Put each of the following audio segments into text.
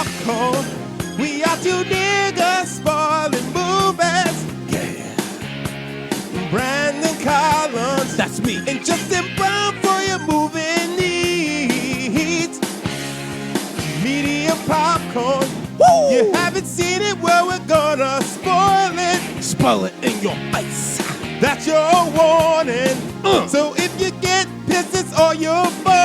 popcorn. We are two niggas spoiling movies. Yeah. Brandon Collins, that's me, and Justin Brown for your movie needs. Media popcorn. Woo! You haven't seen it, well, we're gonna spoil it. Spoil it in your face. That's your warning. So if you get pissed, it's all your fault.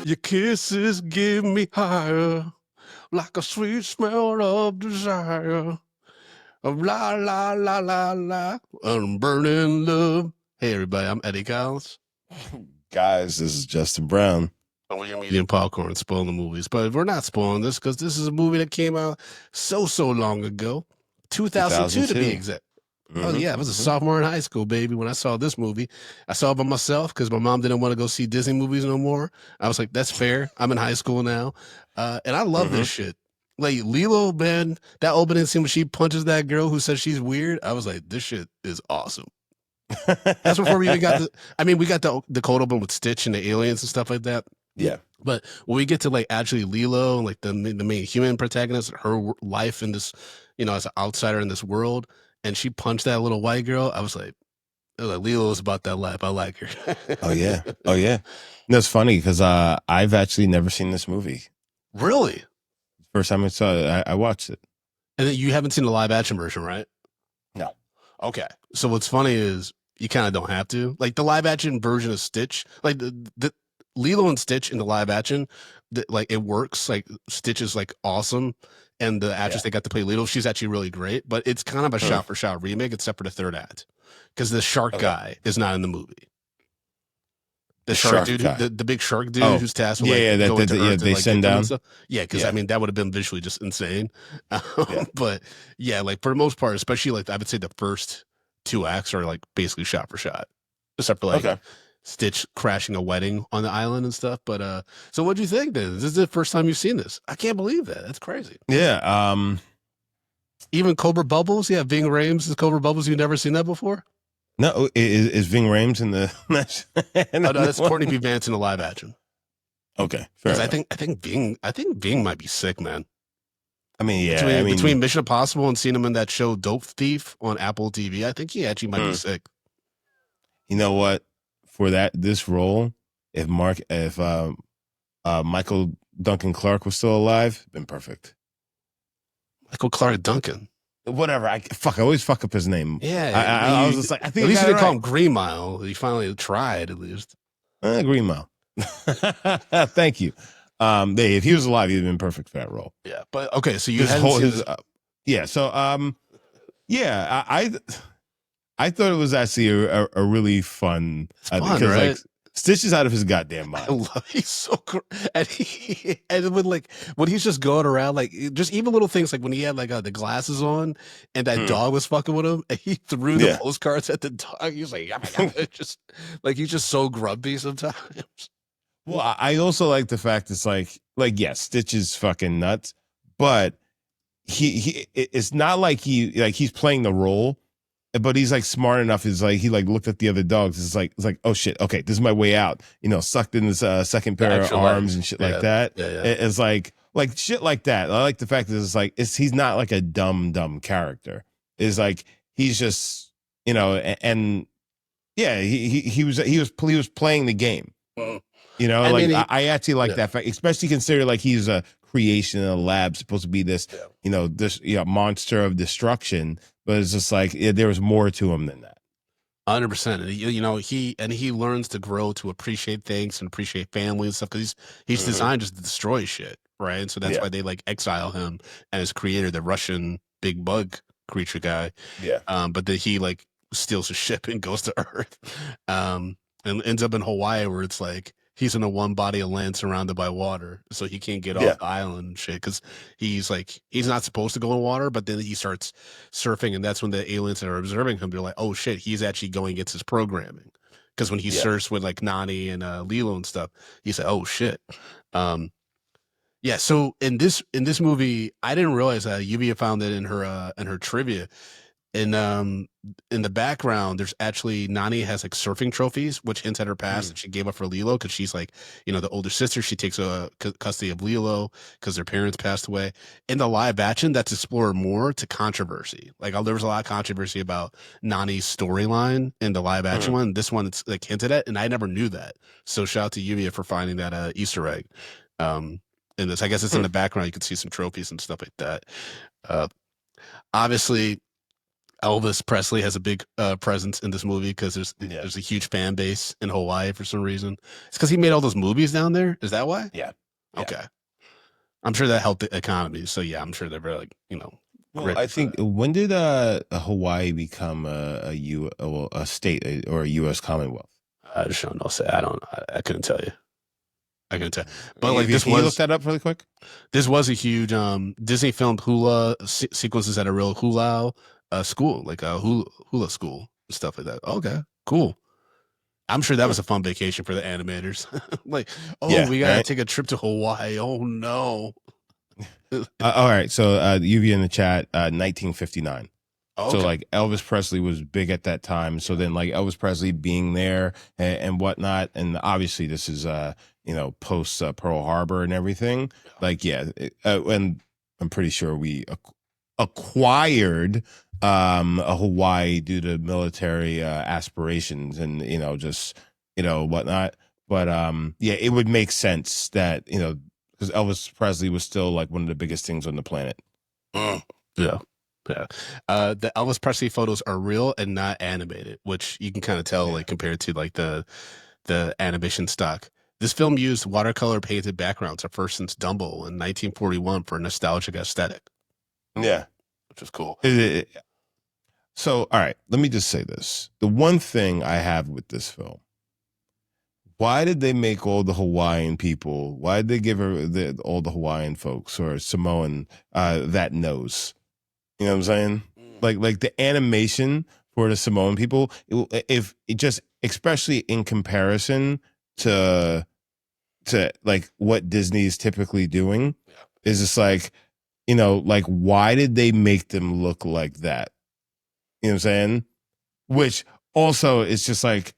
Your kisses give me higher, like a sweet smell of desire. Of la la la la la, I'm burning love. Hey everybody, I'm Eddie Collins. Guys, this is Justin Brown. We're eating popcorn, spoiling the movies, but we're not spoiling this because this is a movie that came out so long ago, 2002 to be exact. Oh yeah, I was a sophomore in high school, baby, when I saw this movie. I saw it by myself because my mom didn't want to go see Disney movies no more. I was like, that's fair. I'm in high school now. And I love this shit. Like Lilo, man, that opening scene when she punches that girl who says she's weird, I was like, this shit is awesome. That's before we even got we got the cold open with Stitch and the aliens and stuff like that. Yeah. But when we get to like actually Lilo, like the main human protagonist, her life in this, as an outsider in this world, and she punched that little white girl, I was like Lilo is about that life. I like her. Oh yeah. That's funny because I've actually never seen this movie. Really? First time I saw it, I watched it. And then you haven't seen the live action version, right? No. Okay. So what's funny is you kind of don't have to. Like the live action version of Stitch, like the Lilo and Stitch in the live action, like it works. Like Stitch is like awesome, and the actress they got to play Lilo, she's actually really great. But it's kind of a shot for shot remake, except for the third act, because the shark guy is not in the movie. The shark dude, the big shark dude who's tasked with they send down. Yeah, because that would have been visually just insane. But yeah, like for the most part, especially like I would say the first two acts are like basically shot for shot, except for like Stitch crashing a wedding on the island and stuff. But so what'd you think then? This is the first time you've seen this. I can't believe that. That's crazy. Yeah. Even Cobra Bubbles. Yeah, Ving Rhames is Cobra Bubbles. You've never seen that before? No, is Ving Rhames in the match? No, that's Courtney B. Vance in the live action. Okay, fair enough. I think Ving might be sick, man. I mean, between Mission Impossible and seeing him in that show Dope Thief on Apple TV, I think he actually might be sick. You know what? For this role, if Michael Duncan Clark was still alive, been perfect. Michael Clark Duncan. Whatever. I always fuck up his name. Yeah. I was just like, I think at least you didn't call him Green Mile. He finally tried, at least. Green Mile. Thank you. If he was alive, he'd have been perfect for that role. Yeah, but okay. So you hadn't seen I thought it was actually a really fun. Fun, right? Like, Stitch is out of his goddamn mind. I love he's so and when he's just going around like just even little things like when he had like the glasses on and that dog was fucking with him and he threw the postcards at the dog. He was like, just like he's just so grumpy sometimes. Well, I also like the fact it's like yes, Stitch is fucking nuts, but it's not like he's playing the role. But he's like smart enough. Is like he like looked at the other dogs. It's like oh shit. Okay, this is my way out. Sucked in his second pair of arms and shit like that. Yeah. It's like shit like that. I like the fact that he's not like a dumb character. It's like he's just and yeah he was playing the game. I actually like that fact, especially considering like he's a creation in a lab, supposed to be this monster of destruction. But it's just like there was more to him than that. 100%. He learns to grow to appreciate things and appreciate family and stuff because he's designed just to destroy shit, right? And so that's why they like exile him and his creator, the Russian big bug creature guy. Yeah. But then he like steals a ship and goes to Earth, and ends up in Hawaii where it's like he's in a one body of land surrounded by water, so he can't get off the island and shit because he's not supposed to go in water, but then he starts surfing, and that's when the aliens that are observing him, they're like, oh shit, he's actually going against his programming. Because when he surfs with like Nani and Lilo and stuff, he said, oh shit. So in this movie, I didn't realize that Yuvia found it in her trivia. in the background, there's actually Nani has like surfing trophies, which hints at her past that she gave up for Lilo because she's like, the older sister. She takes custody of Lilo because their parents passed away. In the live action, that's explored more to controversy. Like there was a lot of controversy about Nani's storyline in the live action one. This one, it's like hinted at, and I never knew that. So shout out to Yuvia for finding that Easter egg. In this, I guess it's in the background. You can see some trophies and stuff like that. Obviously, Elvis Presley has a big presence in this movie because there's a huge fan base in Hawaii for some reason. It's because he made all those movies down there. Is that why? Yeah. Okay. I'm sure that helped the economy. So yeah, I'm sure they're very Well, I think when did Hawaii become a state or a U.S. Commonwealth? I just don't know. I don't. I couldn't tell you. I couldn't tell. But like this, can you look that up really quick? This was a huge Disney filmed hula sequences at a real hula school, like a hula school and stuff like that. Okay, cool. I'm sure that was a fun vacation for the animators. Like, we gotta take a trip to Hawaii. Oh no. All right, so UV in the chat, 1959. Okay. So like Elvis Presley was big at that time. So then like Elvis Presley being there and whatnot, and obviously this is post Pearl Harbor and everything. Like and I'm pretty sure we acquired a Hawaii due to military aspirations and just whatnot. But it would make sense that because Elvis Presley was still like one of the biggest things on the planet. Yeah. The Elvis Presley photos are real and not animated, which you can kind of tell like compared to like the animation stock. This film used watercolor painted backgrounds at first since Dumbo in 1941 for a nostalgic aesthetic. Yeah, which is cool. So, all right, let me just say this. The one thing I have with this film, why did they make all the Hawaiian people, why did they give all the Hawaiian folks or Samoan that nose? You know what I'm saying? Like the animation for the Samoan people, especially in comparison to like what Disney is typically doing, is just like, like why did they make them look like that? You know what I'm saying? Which also is just like,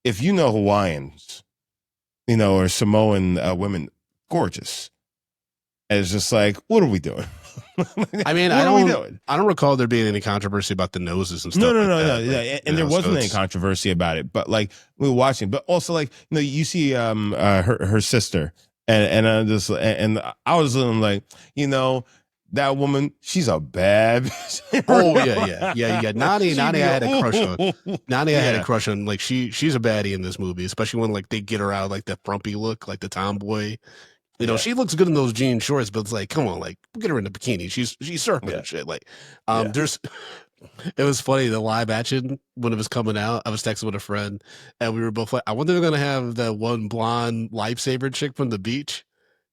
if Hawaiians, or Samoan women, gorgeous. And it's just like, what are we doing? I mean, I don't recall there being any controversy about the noses and stuff. No. And there wasn't any controversy about it, but like we were watching, but also like, you see her sister and I just, and I was like, that woman, she's a bad bitch. Oh yeah. Nani I had a crush on. Nani I had a crush on. Like she's a baddie in this movie, especially when like they get her out like the frumpy look, like the tomboy. She looks good in those jean shorts, but it's like, come on, like get her in the bikini. She's surfing and shit. Like, it was funny, the live action when it was coming out. I was texting with a friend, and we were both like, I wonder if they're gonna have that one blonde lifesaver chick from the beach.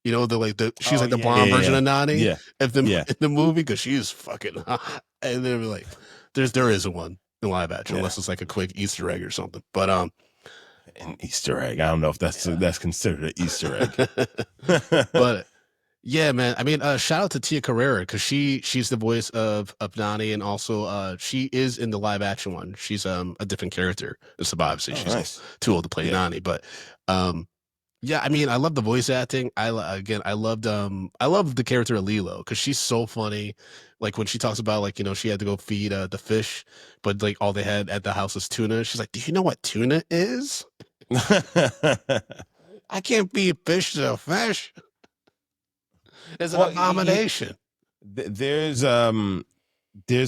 She's like the blonde version of Nani. Yeah. In the movie, because she's fucking hot. And they were like, there isn't one in live action unless it's like a quick Easter egg or something. But an Easter egg. I don't know if that's considered an Easter egg. But yeah, man. I mean, shout out to Tia Carrere because she's the voice of Nani, and also she is in the live action one. She's a different character. It's obviously she's too old to play Nani, but yeah, I mean, I love the voice acting. I loved the character of Lilo because she's so funny. Like when she talks about like she had to go feed the fish, but like all they had at the house was tuna. She's like, "Do you know what tuna is?" I can't feed fish to a fish. It's an abomination. There's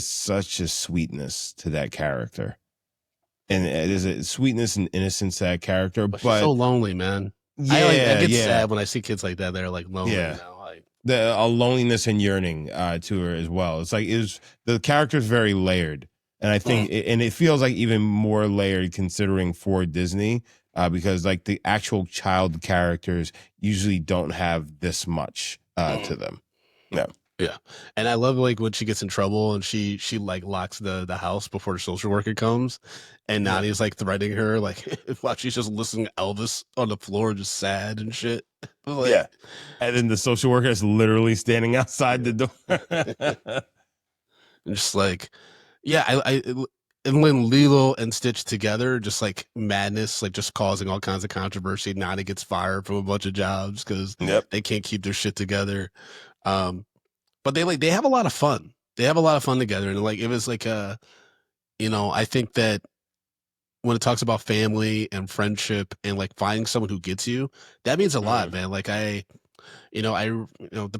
such a sweetness to that character, and there's a sweetness and innocence to that character. But she's so lonely, man. I get sad when I see kids like that. They're like lonely now. A loneliness and yearning to her as well. It's like the character's very layered, and I think and it feels like even more layered considering for Disney, because like the actual child characters usually don't have this much to them. Yeah, and I love like when she gets in trouble and she like locks the house before the social worker comes, and Nani's like threatening her like while she's just listening to Elvis on the floor, just sad and shit. Like, and then the social worker is literally standing outside the door, and just like, Yeah, and when Lilo and Stitch together, just like madness, like just causing all kinds of controversy. Nani gets fired from a bunch of jobs because Yep. they can't keep their shit together. Um, but they have a lot of fun. They have a lot of fun together, and like it was like I think that when it talks about family and friendship and like finding someone who gets you, that means a lot, man. Like the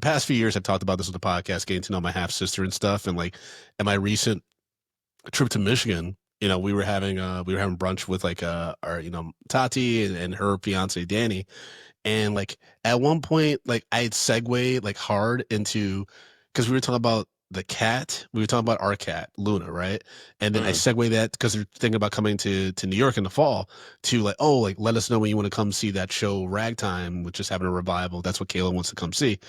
past few years I've talked about this with the podcast, getting to know my half sister and stuff, and like in my recent trip to Michigan, we were having brunch with like our Tati and her fiance Danny, and like at one point like I had segued like hard into because we were talking about the cat, we were talking about our cat Luna, right? And then I Mm. segue that because they're thinking about coming to New York in the fall to like like let us know when you want to come see that show Ragtime, which is having a revival. That's what Kayla wants to come see.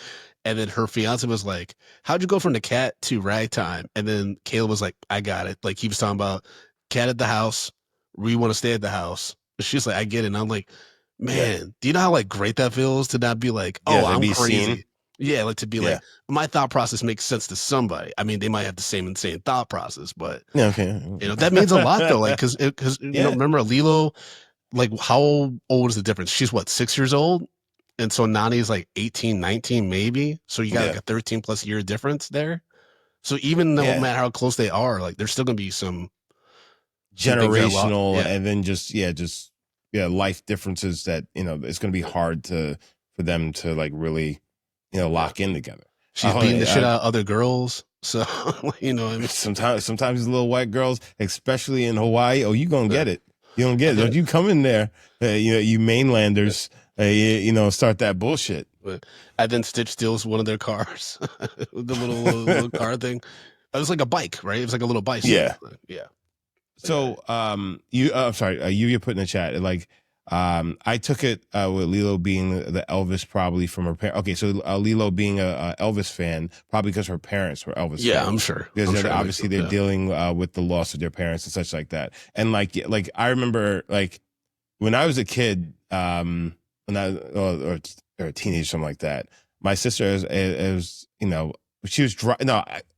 And then her fiance was like, "How'd you go from the cat to ragtime?" And then Caleb was like, "I got it." Like he was talking about cat at the house. We want to stay at the house. She's like, "I get it." And I'm like, Yeah. "Man, do you know how like great that feels to not be like, Yeah. oh, To I'm be seen. crazy." Yeah, like to be Yeah. like, my thought process makes sense to somebody. I mean, they might have the same insane thought process, but Yeah. Okay. that means a lot though. Like, because Yeah. remember Lilo, like how old is the difference? She's what, 6 years old? And so Nani's like 18, 19, maybe. So you got like Yeah. a 13 plus year difference there. So even no Yeah. matter how close they are, like there's still gonna be some things that are lost. Generational, Yeah. and then just life differences that it's going to be hard for them to like really lock in together. She's beating the shit out of other girls. So what I mean? Sometimes these little white girls, especially in Hawaii, you gonna get it. You don't get it. Yeah. Don't you come in there, you mainlanders, start that bullshit. But and then Stitch steals one of their cars, the little car thing. It was like a bike, right? It was like a little bicycle. Yeah. Yeah. So, I'm sorry, you put in the chat like, I took it with Lilo being the Elvis probably from her parents. Okay, so Lilo being a Elvis fan probably because her parents were Elvis. Yeah, fans. I'm sure. Because obviously they're dealing with the loss of their parents and such like that. And like I remember like when I was a kid, when I or a teenager, something like that. My sister is she was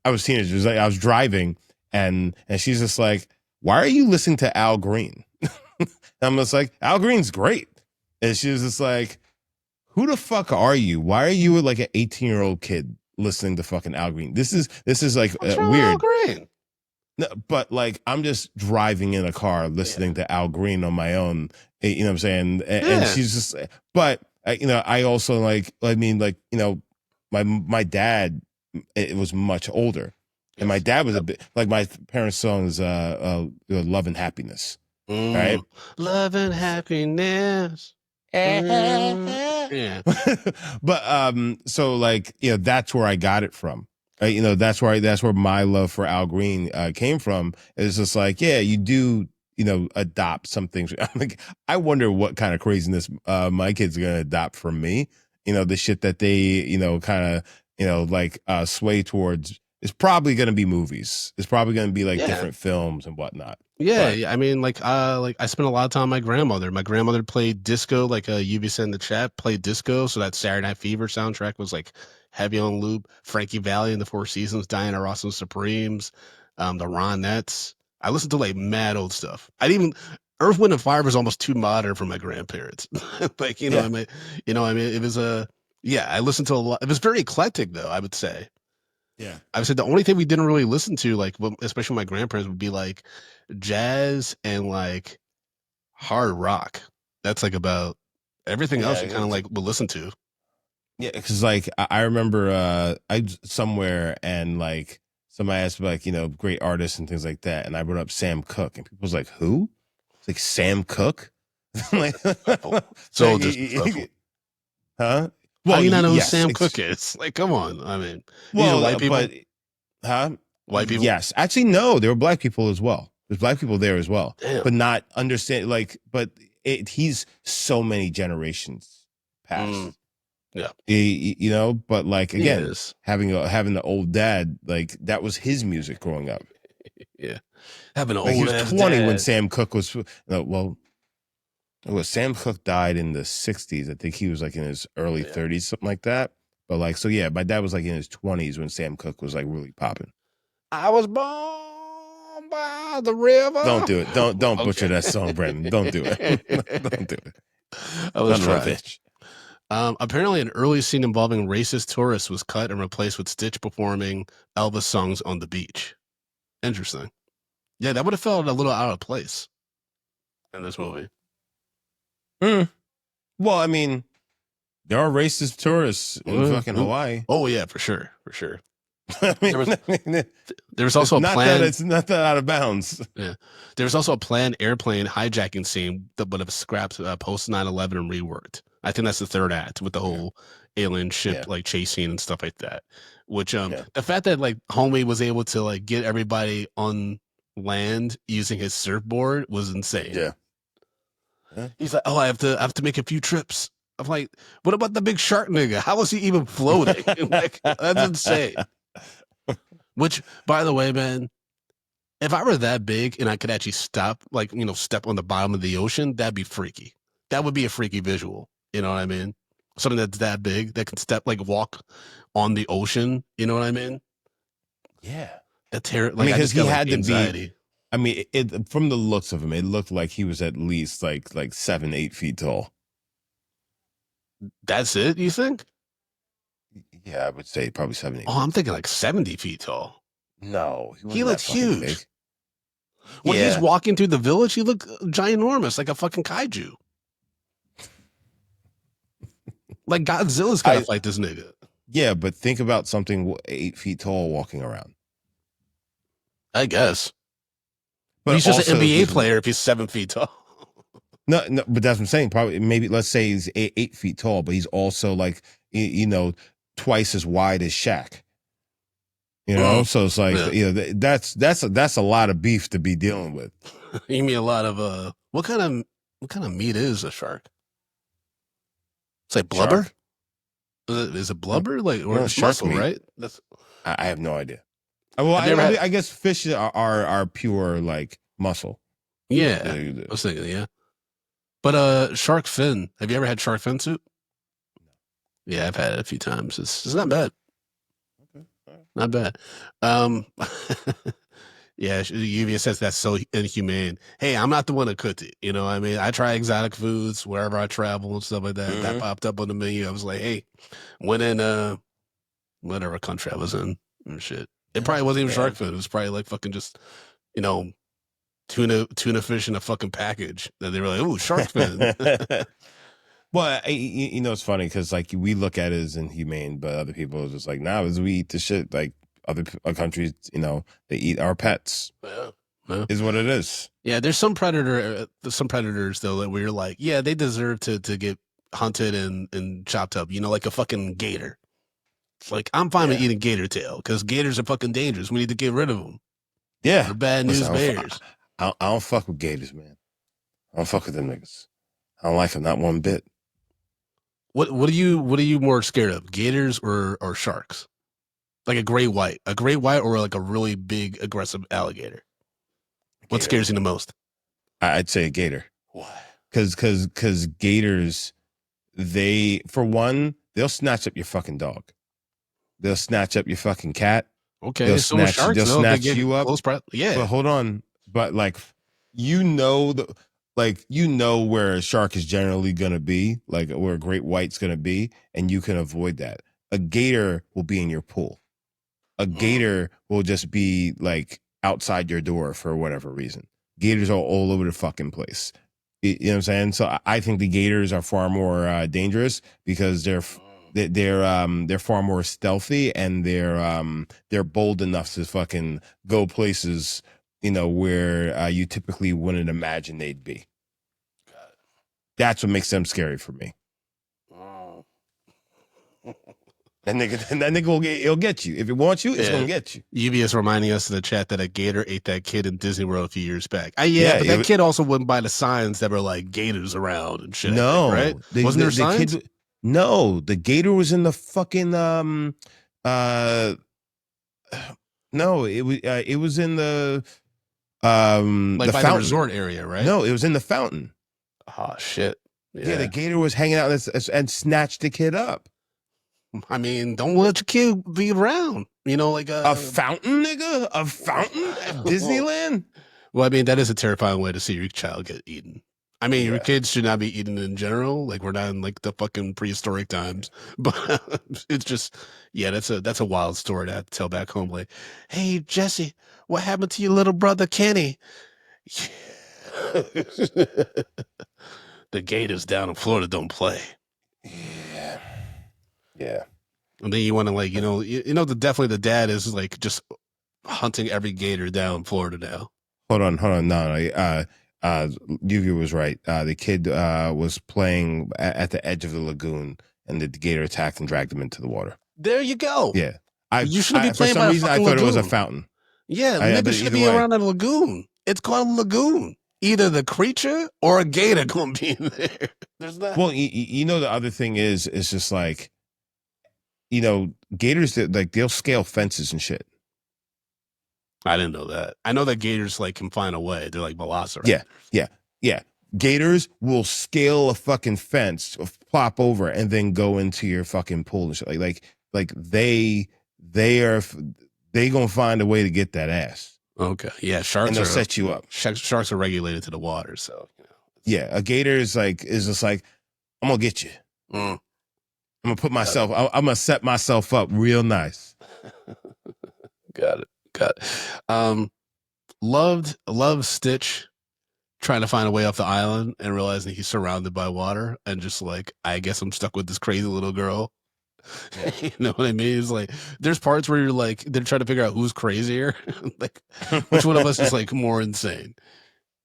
I was teenager. It was like I was driving and she's just like, "Why are you listening to Al Green?" I'm just like, "Al Green's great." And she was just like, "Who the fuck are you? Why are you like an 18-year-old kid listening to fucking Al Green? This is like weird." Al Green? No, but like I'm just driving in a car listening to Al Green on my own. You know what I'm saying? And she's just, but I also like, I mean, like, my dad, it was much older. And my dad was a bit like my parents' song is Love and Happiness. Right? Love and happiness. Yeah. But so like, that's where I got it from. That's where my love for Al Green came from. It's just like, yeah, you do, adopt some things. I'm like, I wonder what kind of craziness my kids are gonna adopt from me. The shit that they, kind of, like sway towards is probably gonna be movies. It's probably gonna be like different films and whatnot. Yeah, I mean, like I spent a lot of time with my grandmother. My grandmother played disco, like UV said in the chat, played disco. So that Saturday Night Fever soundtrack was like heavy on loop. Frankie Valli and the Four Seasons, Diana Ross and the Supremes, the Ronettes. I listened to like mad old stuff. I didn't even Earth, Wind and Fire was almost too modern for my grandparents. Like I mean, it was I listened to a lot. It was very eclectic though, I would say. Yeah. I would say the only thing we didn't really listen to, like, especially my grandparents, would be like jazz and like hard rock. That's like about everything else you kind of like would listen to. Yeah, because like I remember I somewhere and like somebody asked me like great artists and things like that, and I brought up Sam Cooke, and people was like, "Who?" It's like Sam Cooke. Like, so disrespectful. Huh? Well, you not know who Sam Cooke is? Like, come on. I mean, well, white people, but white people. Yes, actually, no. There were black people as well. There's black people there as well, but not understand. Like, but he's so many generations past. Yeah, but like again, having the old dad, like that was his music growing up. Yeah, having an like old. He was 20 when Sam Cooke was. Sam Cooke died in the 60s. I think he was like in his early 30s, something like that. But like, so yeah, my dad was like in his 20s when Sam Cooke was like really popping. I was born by the river. Don't do it. Don't butcher that song, Brandon. Don't do it. Don't do it. I was Son of a trying. bitch. Apparently, an early scene involving racist tourists was cut and replaced with Stitch performing Elvis songs on the beach. Interesting. Yeah, that would have felt a little out of place in this movie. Well, I mean, there are racist tourists in fucking Hawaii. Oh yeah, for sure, for sure. I mean, there was also a plan. It's not that out of bounds. Yeah, there was also a planned airplane hijacking scene that would have scrapped post 9/11 and reworked. I think that's the third act with the whole alien ship like chasing and stuff like that. Which the fact that like Homie was able to like get everybody on land using his surfboard was insane. Yeah. He's like, oh, I have to make a few trips. I'm like, what about the big shark nigga? How was he even floating? Like, that's insane. Which, by the way, man, if I were that big and I could actually step on the bottom of the ocean, that'd be freaky. That would be a freaky visual. You know what I mean? Something that's that big that can walk on the ocean. You know what I mean? Yeah. Because he had anxiety. To be. I mean, from the looks of him, it looked like he was at least like 7-8 feet tall. That's it, you think? Yeah, I would say probably 7-8. Oh, I'm thinking like 70 feet tall. No, he looks huge. When he's walking through the village, he looked ginormous, like a fucking kaiju. Like Godzilla's gonna fight this nigga. Yeah, but think about something 8 feet tall walking around. I guess. But he's just an NBA player if he's 7 feet tall. No, but that's what I'm saying. Probably, maybe let's say he's 8 feet tall, but he's also like, twice as wide as Shaq. So it's like, that's a lot of beef to be dealing with. You mean a lot of what kind of meat is a shark? It's like blubber. Is it blubber? Like or shark muscle, meat, right? I have no idea. Well, I guess fish are pure like muscle. Yeah, I was thinking, yeah. But shark fin. Have you ever had shark fin soup? Yeah, I've had it a few times. It's not bad. Okay. Not bad. Yeah, Yuvia says that's so inhumane. Hey, I'm not the one that cooked it. You know what I mean? I try exotic foods wherever I travel and stuff like that. That popped up on the menu. I was like, hey, went in whatever country I was in and shit. It probably wasn't even shark food. It was probably like fucking just, tuna fish in a fucking package. That they were like, ooh, shark fin. Well, it's funny because like we look at it as inhumane, but other people are just like, nah, we eat the shit. Like other countries, they eat our pets. Yeah. Is what it is. Yeah, there's some predators though that we're like, yeah, they deserve to get hunted and chopped up. Like a fucking gator. Like, I'm fine with eating gator tail because gators are fucking dangerous. We need to get rid of them. Yeah. They're bad news bears. I don't fuck with gators, man. I don't fuck with them niggas. I don't like them, not one bit. What are you more scared of, gators or sharks? Like a great white or like a really big aggressive alligator? What scares you the most? I'd say a gator. Why? Because gators, they'll snatch up your fucking dog. They'll snatch up your fucking cat. Okay, they'll snatch you up. Yeah, but hold on. But like, where a shark is generally gonna be, like where a great white's gonna be, and you can avoid that. A gator will be in your pool. A gator will just be like outside your door for whatever reason. Gators are all over the fucking place. You know what I'm saying? So I think the gators are far more dangerous because they're far more stealthy and they're bold enough to fucking go places, where you typically wouldn't imagine they'd be. That's what makes them scary for me. That nigga he'll get you. If it wants you, it's gonna get you. UV is reminding us in the chat that a gator ate that kid in Disney World a few years back. But that kid also wouldn't buy the signs that were like gators around and shit. No, right? Wasn't there signs? No, the gator was in the fucking no, it was in the like the by the resort area, right? No, it was in the fountain. Oh shit. Yeah, the gator was hanging out and snatched the kid up. I mean, don't let your kid be around. You know, like A fountain, nigga? A fountain at Disneyland? Well, I mean, that is a terrifying way to see your child get eaten. I mean, your Yeah. kids should not be eaten in general. Like we're not in like the fucking prehistoric times, but it's just, yeah, that's a wild story to have to tell back home. Like, hey Jesse, what happened to your little brother Kenny? The Gators down in Florida don't play. Yeah. Yeah. And then you want to like, definitely the dad is like just hunting every gator down in Florida now. Hold on. No. Yugi was right. The kid was playing at the edge of the lagoon, and the gator attacked and dragged him into the water. There you go. Yeah. You shouldn't be playing for some reason I thought it was a fountain. Yeah, maybe it should be around a lagoon. It's called a lagoon. Either the creature or a gator gonna be in there. There's that. Well, the other thing is just like, gators that like they'll scale fences and shit. I didn't know that. I know that gators like can find a way. They're like velociraptors. Yeah. Gators will scale a fucking fence, plop over, and then go into your fucking pool and shit. Like they gonna find a way to get that ass. Okay. Yeah. Sharks and they'll set you up. Sharks are regulated to the water, so yeah. A gator is just like, I'm gonna get you. I'm gonna put myself. I'm gonna set myself up real nice. Got it. Loved Stitch trying to find a way off the island and realizing he's surrounded by water and just like, I guess I'm stuck with this crazy little girl. You know what I mean? It's like there's parts where you're like they're trying to figure out who's crazier, like which one of us is like more insane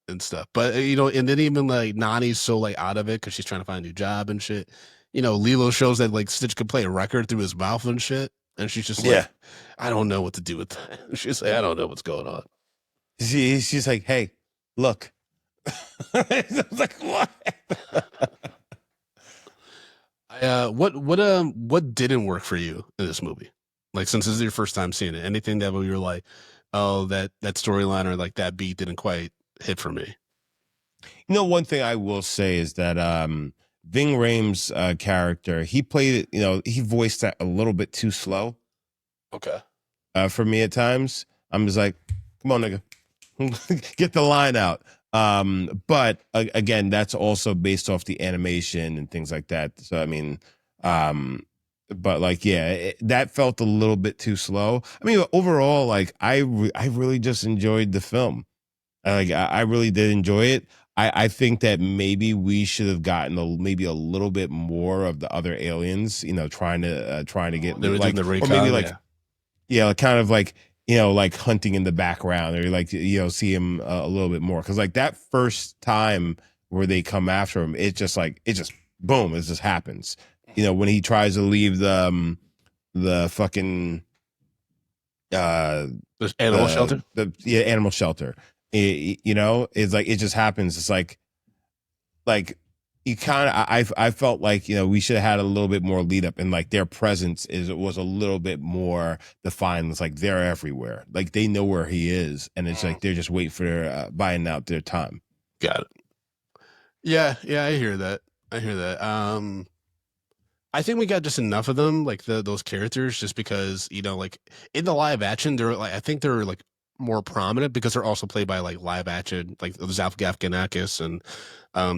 and stuff. But and then even like Nani's so like out of it because she's trying to find a new job and shit. Lilo shows that like Stitch could play a record through his mouth and shit. And she's just like, I don't know what to do with that. She's like, I don't know what's going on. She's like, hey, look. I was like, what? What didn't work for you in this movie? Like, since this is your first time seeing it, anything that you were like, oh, that storyline or like that beat didn't quite hit for me? One thing I will say is that Ving Rhames' character, he played it, he voiced that a little bit too slow. Okay. For me at times, I'm just like, come on, nigga, get the line out. But again, that's also based off the animation and things like that. So, I mean, but like, yeah, that felt a little bit too slow. I mean, overall, like, I really just enjoyed the film. I really did enjoy it. I think that maybe we should have gotten maybe a little bit more of the other aliens, trying to get like, the recon, or maybe like, kind of like, like hunting in the background, or like, see him a little bit more. Cause like that first time where they come after him, it just boom, it just happens. When he tries to leave the fucking, animal shelter, animal shelter. It's like, it just happens. It's like you kind of, I felt like, we should have had a little bit more lead up, and like their presence was a little bit more defined. It's like they're everywhere. Like they know where he is, and it's like they're just waiting for their buying out their time. Got it. Yeah, I hear that. I think we got just enough of them, like those characters, just because like in the live action, they're like, I think they're like more prominent because they're also played by like live action, like Zaf Galifianakis and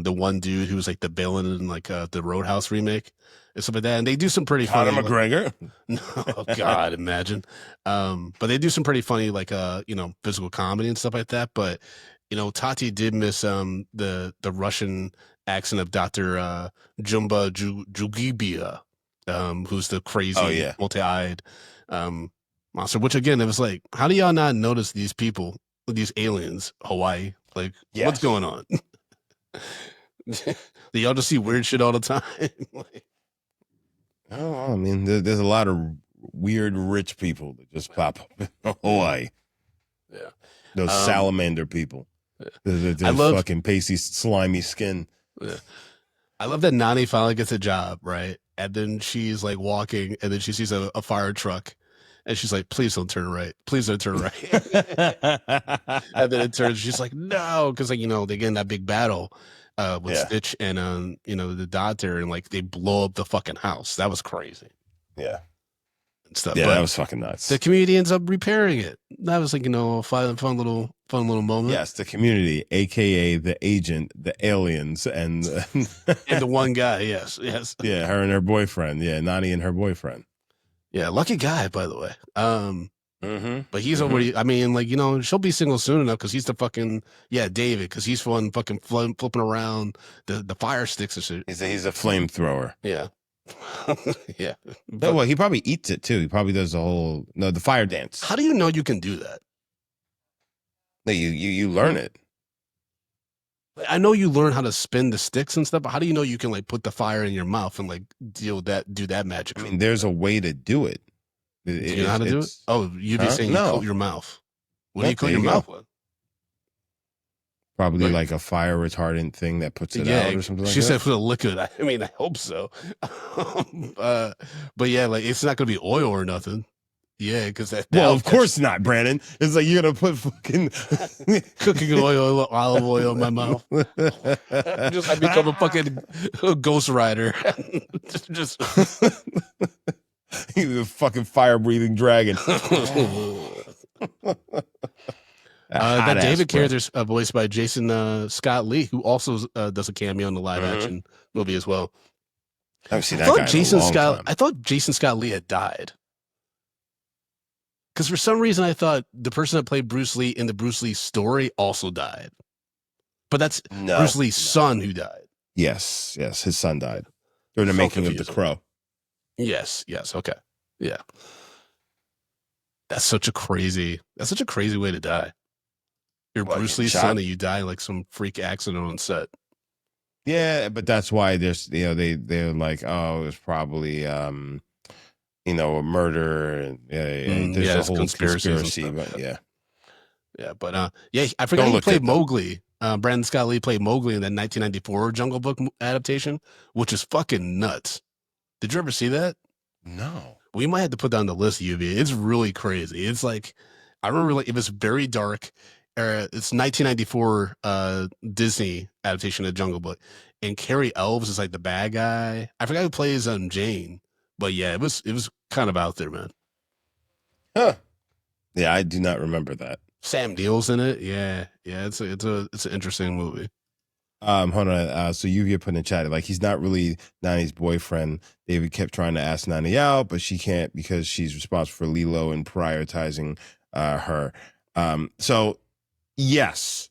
the one dude who's like the villain in like the Roadhouse remake and stuff like that. And they do some pretty funny. Conor McGregor. Oh God, imagine. But they do some pretty funny like physical comedy and stuff like that. But Tati did miss the Russian accent of Dr. Jumba Jugibia, who's the crazy multi-eyed monster. Which again, it was like, how do y'all not notice these people, these aliens, Hawaii? Like, what's going on? Do y'all just see weird shit all the time? Like, I mean, there's a lot of weird rich people that just pop up in Hawaii. Yeah, those salamander people. Yeah. I love fucking pasty, slimy skin. Yeah. I love that Nani finally gets a job, right? And then she's like walking, and then she sees a fire truck, and she's like, "Please don't turn right. Please don't turn right." And then it turns. She's like, "No," because like they get in that big battle with Stitch and the doctor, and like they blow up the fucking house. That was crazy. Yeah. and stuff. Yeah, But that was fucking nuts. the community ends up repairing it. That was like, a fun little moment. Yes, the community, aka the agent, the aliens, and And the one guy, yes. yeah, her and her boyfriend. Yeah, Nani and her boyfriend. Yeah, lucky guy, by the way. Mm-hmm. But he's already, I mean, like, she'll be single soon enough because he's the fucking, David, because he's fun fucking flipping around the fire sticks and shit. He's a flamethrower. Yeah. Yeah. No, well, he probably eats it too. He probably does the fire dance. How do you know you can do that? No, you learn it. I know you learn how to spin the sticks and stuff, but how do you know you can like put the fire in your mouth and like do that magic? I mean, there's a way to do it. Do you know how to do it? Oh, you'd be saying you coat your mouth. What do you coat your mouth with? Probably like a fire retardant thing that puts it out or something like that. She said for the liquid. I mean, I hope so. But yeah, like it's not gonna be oil or nothing. Yeah, because well, of course not, Brandon. It's like you're gonna put fucking cooking oil, olive oil in my mouth. I become a fucking ghost rider. just He's a fucking fire breathing dragon. That David character's voiced by Jason Scott Lee, who also does a cameo in the live action movie as well. I've seen that guy I thought Jason Scott Lee had died. Because for some reason I thought the person that played Bruce Lee in the Bruce Lee story also died. But that's Bruce Lee's son who died. Yes, his son died during the making of The Crow. Yes, okay. Yeah. That's such a crazy way to die. You're Bruce Lee's son and you die in like some freak accident on set. Yeah, but that's why there's they're like, oh, it was probably a murder and there's a whole conspiracy, but yeah, but I forgot he played Mowgli. Brandon Scott Lee played Mowgli in that 1994 Jungle Book adaptation, which is fucking nuts. Did you ever see that? No. We might have to put that on the list, UV. It's really crazy. It's like I remember it was very dark. It's 1994 Disney adaptation of Jungle Book, and Carrie Elves is like the bad guy. I forgot who plays Jane, but yeah, it was kind of out there, man. Huh? Yeah, I do not remember that. Sam Neill's in it. Yeah, it's an interesting movie. Hold on. So you put in the chat like he's not really Nani's boyfriend. David kept trying to ask Nani out, but she can't because she's responsible for Lilo and prioritizing her. So. Yes,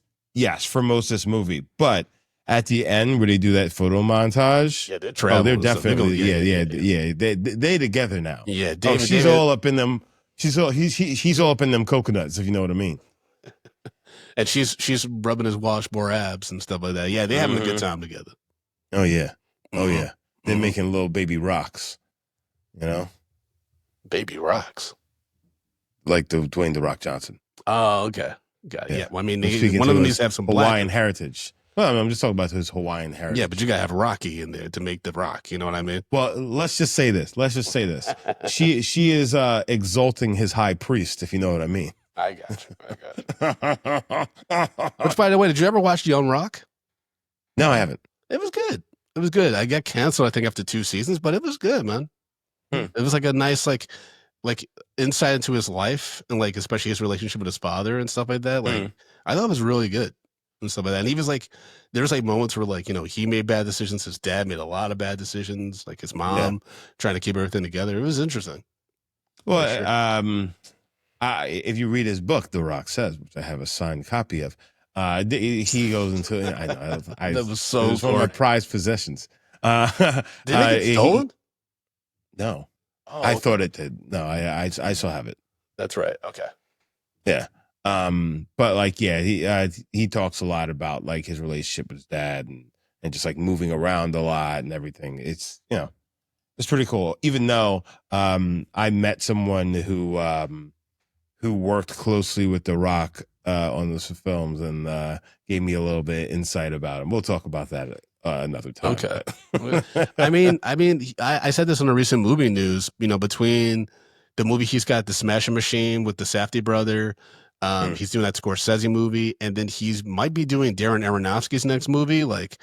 for most of this movie, but at the end where they do that photo montage, they're definitely they together now. Yeah, she's all up in them. He's all up in them coconuts, if you know what I mean. And she's rubbing his washboard abs and stuff like that. Yeah, they're having a good time together. Oh yeah, they're making little baby rocks. Baby rocks, like the Dwayne The Rock Johnson. Oh, okay. Got it. Yeah. Well, I mean, one of them needs to have some Hawaiian heritage. Well, I'm just talking about his Hawaiian heritage. Yeah, but you gotta have Rocky in there to make the Rock. You know what I mean? Well, let's just say this. She is exalting his high priest, if you know what I mean. I got you. Which, by the way, did you ever watch Young Rock? No, I haven't. It was good. I got canceled, I think, after 2 seasons, but it was good, man. It was like a nice like insight into his life and like especially his relationship with his father and stuff like that. Like I thought it was really good and stuff like that. And he was like, there's like moments where like he made bad decisions. His dad made a lot of bad decisions. Like his mom trying to keep everything together. It was interesting. Well, if you read his book, The Rock Says, which I have a signed copy of, he goes into. I know that was so. It was one of my prized possessions. Did it get stolen? No. Oh, I thought it did. No, I still have it. That's right. Okay. Yeah. But like, he talks a lot about like his relationship with his dad and just like moving around a lot and everything. It's it's pretty cool. Even though I met someone who worked closely with The Rock on those films and gave me a little bit of insight about him. We'll talk about that another time. Okay. I mean, I said this on a recent movie news, between the movie he's got, The Smashing Machine with the Safdie brother, he's doing that Scorsese movie, and then he's might be doing Darren Aronofsky's next movie. Like,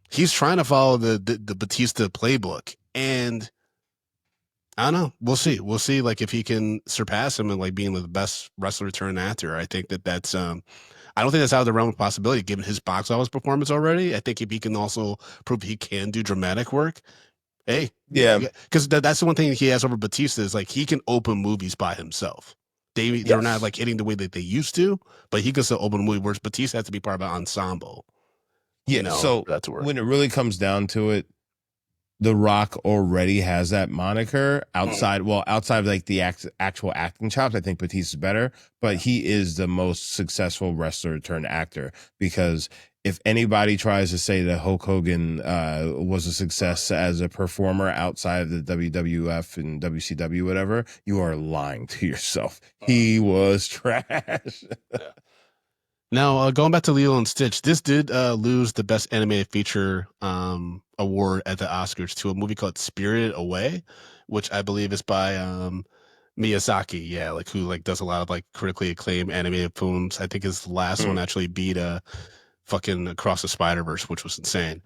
he's trying to follow the Batista playbook. And I don't know. We'll see. We'll see. Like if he can surpass him and like being the best wrestler turned actor. I think that's. I don't think that's out of the realm of possibility given his box office performance already. I think if he can also prove he can do dramatic work, hey, Yeah. because that's the one thing he has over Batista is like he can open movies by himself. They're not like hitting the way that they used to, but he can still open a movie. Whereas Batista has to be part of an ensemble. Yeah. So that's work. When it really comes down to it, The Rock already has that moniker outside. Well, outside of like the actual acting chops, I think Batista's better, but he is the most successful wrestler turned actor because if anybody tries to say that Hulk Hogan was a success as a performer outside of the WWF and WCW, whatever, you are lying to yourself. He was trash. Now, going back to Lilo and Stitch, this did lose the Best Animated Feature award at the Oscars to a movie called Spirited Away, which I believe is by Miyazaki. Yeah, like who like does a lot of like critically acclaimed animated films. I think his last one actually beat fucking Across the Spider-Verse, which was insane.